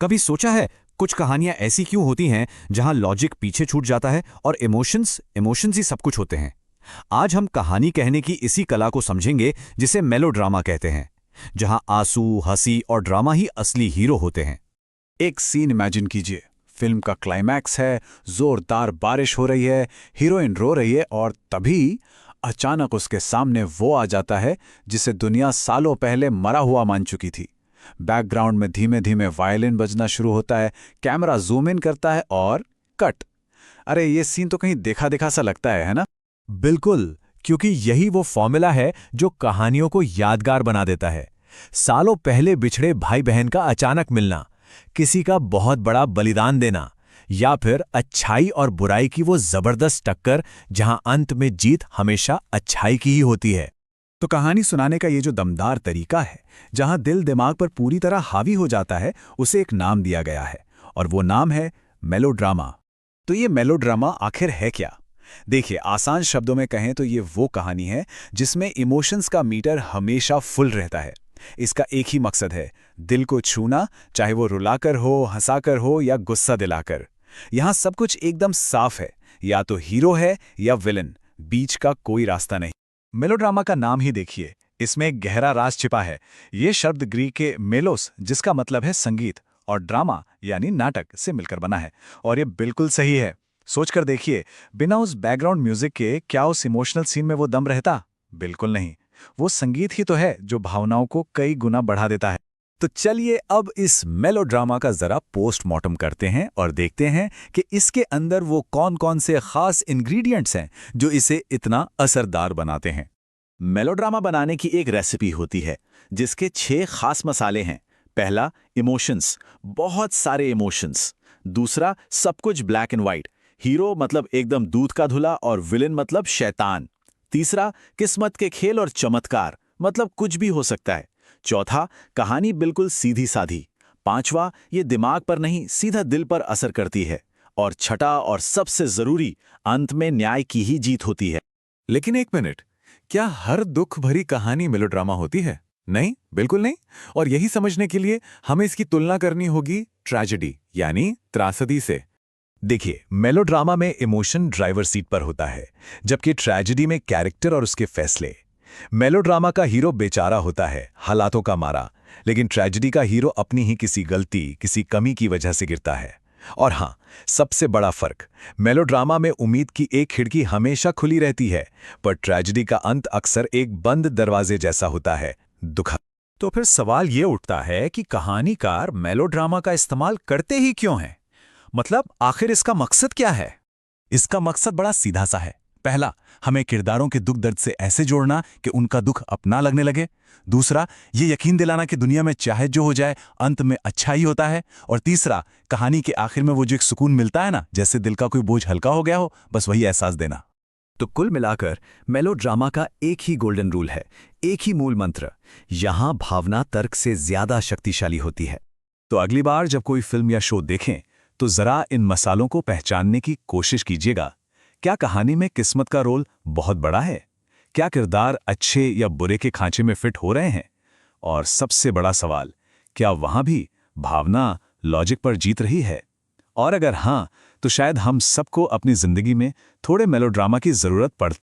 कभी सोचा है कुछ कहानियां ऐसी क्यों होती हैं जहां लॉजिक पीछे छूट जाता है और इमोशंस इमोशंस ही सब कुछ होते हैं। आज हम कहानी कहने की इसी कला को समझेंगे जिसे मेलोड्रामा कहते हैं, जहां आंसू, हंसी और ड्रामा ही असली हीरो होते हैं। एक सीन इमेजिन कीजिए। फिल्म का क्लाइमैक्स है, जोरदार बारिश हो रही है, हीरोइन रो रही है और तभी अचानक उसके सामने वो आ जाता है जिसे दुनिया सालों पहले मरा हुआ मान चुकी थी। बैकग्राउंड में धीमे धीमे वायलिन बजना शुरू होता है, कैमरा जूम इन करता है और कट। अरे ये सीन तो कहीं देखा देखा सा लगता है ना? बिल्कुल, क्योंकि यही वो फॉर्मूला है जो कहानियों को यादगार बना देता है। सालों पहले बिछड़े भाई बहन का अचानक मिलना, किसी का बहुत बड़ा बलिदान देना, या फिर अच्छाई और बुराई की वो जबरदस्त टक्कर जहां अंत में जीत हमेशा अच्छाई की ही होती है। तो कहानी सुनाने का ये जो दमदार तरीका है, जहां दिल दिमाग पर पूरी तरह हावी हो जाता है, उसे एक नाम दिया गया है और वो नाम है मेलोड्रामा। तो ये मेलोड्रामा आखिर है क्या? देखिए, आसान शब्दों में कहें तो ये वो कहानी है जिसमें इमोशंस का मीटर हमेशा फुल रहता है। इसका एक ही मकसद है, दिल को छूना, चाहे वो रुलाकर हो, हंसाकर हो या गुस्सा दिलाकर। यहां सब कुछ एकदम साफ है, या तो हीरो है या विलन, बीच का कोई रास्ता नहीं। मेलोड्रामा का नाम ही देखिए, इसमें एक गहरा राज छिपा है। ये शब्द ग्रीक के मेलोस, जिसका मतलब है संगीत, और ड्रामा यानी नाटक से मिलकर बना है। और ये बिल्कुल सही है। सोचकर देखिए, बिना उस बैकग्राउंड म्यूजिक के क्या उस इमोशनल सीन में वो दम रहता? बिल्कुल नहीं। वो संगीत ही तो है जो भावनाओं को कई गुना बढ़ा देता है। तो चलिए अब इस मेलोड्रामा का जरा पोस्टमार्टम करते हैं और देखते हैं कि इसके अंदर वो कौन-कौन से खास इंग्रेडिएंट्स हैं जो इसे इतना असरदार बनाते हैं। मेलोड्रामा बनाने की एक रेसिपी होती है जिसके 6 खास मसाले हैं। पहला, इमोशंस, बहुत सारे इमोशंस। दूसरा, सब कुछ ब्लैक एंड व्हाइट, हीरो मतलब एकदम दूध का धुला और विलेन मतलब शैतान। तीसरा, किस्मत के खेल और चमत्कार, मतलब कुछ भी हो सकता है। चौथा, कहानी बिल्कुल सीधी साधी। पांचवा, ये दिमाग पर नहीं सीधा दिल पर असर करती है। और छठा और सबसे जरूरी, अंत में न्याय की ही जीत होती है। लेकिन एक मिनट, क्या हर दुख भरी कहानी मेलोड्रामा होती है? नहीं, बिल्कुल नहीं। और यही समझने के लिए हमें इसकी तुलना करनी होगी ट्रेजेडी यानी त्रासदी से। देखिए, मेलोड्रामा में इमोशन ड्राइवर सीट पर होता है, जबकि ट्रेजेडी में कैरेक्टर और उसके फैसले। मेलोड्रामा का हीरो बेचारा होता है, हालातों का मारा, लेकिन ट्रेजेडी का हीरो अपनी ही किसी गलती, किसी कमी की वजह से गिरता है। और हाँ, सबसे बड़ा फर्क, मेलोड्रामा में उम्मीद की एक खिड़की हमेशा खुली रहती है, पर ट्रेजेडी का अंत अक्सर एक बंद दरवाजे जैसा होता है, दुखद। तो फिर सवाल ये उठता है कि कहानीकार मेलोड्रामा का इस्तेमाल करते ही क्यों हैं? मतलब आखिर इसका मकसद क्या है? इसका मकसद बड़ा सीधा सा है। पहला, हमें किरदारों के दुख दर्द से ऐसे जोड़ना कि उनका दुख अपना लगने लगे। दूसरा, ये यकीन दिलाना कि दुनिया में चाहे जो हो जाए, अंत में अच्छा ही होता है। और तीसरा, कहानी के आखिर में वो जो एक सुकून मिलता है ना, जैसे दिल का कोई बोझ हल्का हो गया हो, बस वही एहसास देना। तो कुल मिलाकर मेलोड्रामा का एक ही गोल्डन रूल है, एक ही मूल मंत्र, यहां भावना तर्क से ज्यादा शक्तिशाली होती है। तो अगली बार जब कोई फिल्म या शो देखें तो जरा इन मसालों को पहचानने की कोशिश कीजिएगा। क्या कहानी में किस्मत का रोल बहुत बड़ा है? क्या किरदार अच्छे या बुरे के खांचे में फिट हो रहे हैं? और सबसे बड़ा सवाल, क्या वहां भी भावना लॉजिक पर जीत रही है? और अगर हां, तो शायद हम सबको अपनी जिंदगी में थोड़े मेलोड्रामा की जरूरत पड़